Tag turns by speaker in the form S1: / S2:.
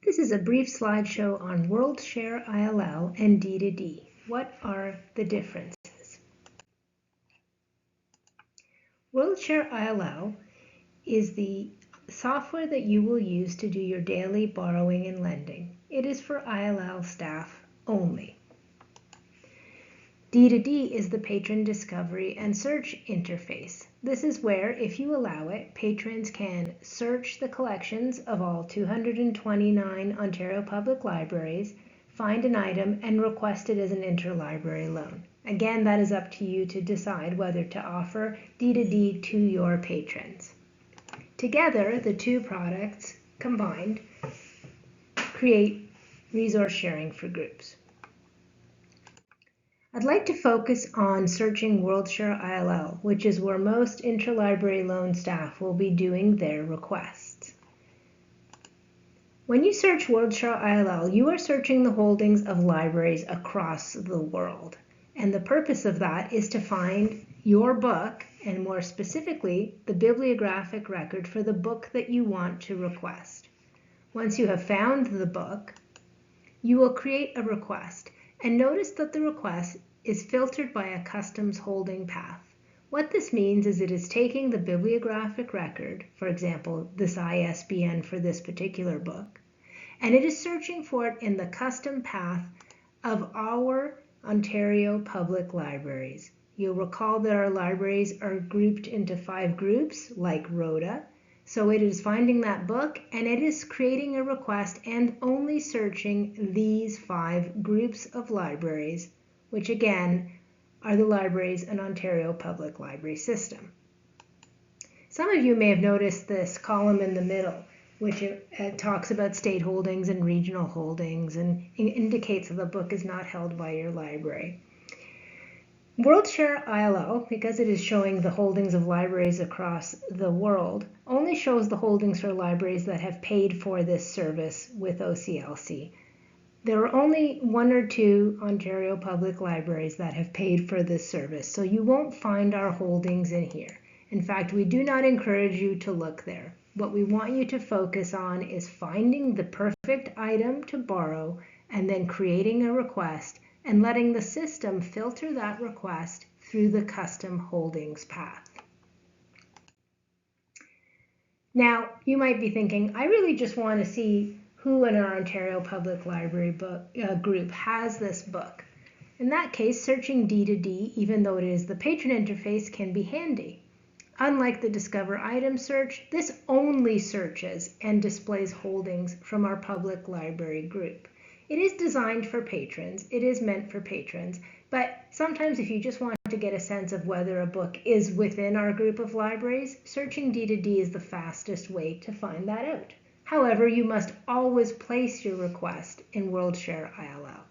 S1: This is a brief slideshow on Worldshare ILL and D2D. What are the differences? Worldshare ILL is the software that you will use to do your daily borrowing and lending. It is for ILL staff only. D2D is the patron discovery and search interface. This is where, if you allow it, patrons can search the collections of all 229 Ontario Public Libraries, find an item, and request it as an interlibrary loan. Again, that is up to you to decide whether to offer D2D to your patrons. Together, the two products combined create resource sharing for groups. I'd like to focus on searching Worldshare ILL, which is where most interlibrary loan staff will be doing their requests. When you search Worldshare ILL, you are searching the holdings of libraries across the world. And the purpose of that is to find your book, and more specifically, the bibliographic record for the book that you want to request. Once you have found the book, you will create a request. And notice that the request is filtered by a customs holding path. What this means is it is taking the bibliographic record, for example, this ISBN for this particular book, and it is searching for it in the custom path of our Ontario Public Libraries. You'll recall that our libraries are grouped into 5 groups, like ROTA. So it is finding that book and it is creating a request and only searching these 5 groups of libraries, which again are the libraries in Ontario Public Library System. Some of you may have noticed this column in the middle, which talks about state holdings and regional holdings and indicates that the book is not held by your library. Worldshare ILL, because it is showing the holdings of libraries across the world, only shows the holdings for libraries that have paid for this service with OCLC. There are only 1 or 2 Ontario Public Libraries that have paid for this service, so you won't find our holdings in here. In fact, we do not encourage you to look there. What we want you to focus on is finding the perfect item to borrow and then creating a request and letting the system filter that request through the custom holdings path. Now, you might be thinking, I really just want to see who in our Ontario Public Library group has this book. In that case, searching D2D, even though it is the patron interface, can be handy. Unlike the Discover Item search, this only searches and displays holdings from our public library group. It is designed for patrons, it is meant for patrons, but sometimes if you just want to get a sense of whether a book is within our group of libraries, searching D2D is the fastest way to find that out. However, you must always place your request in Worldshare ILL.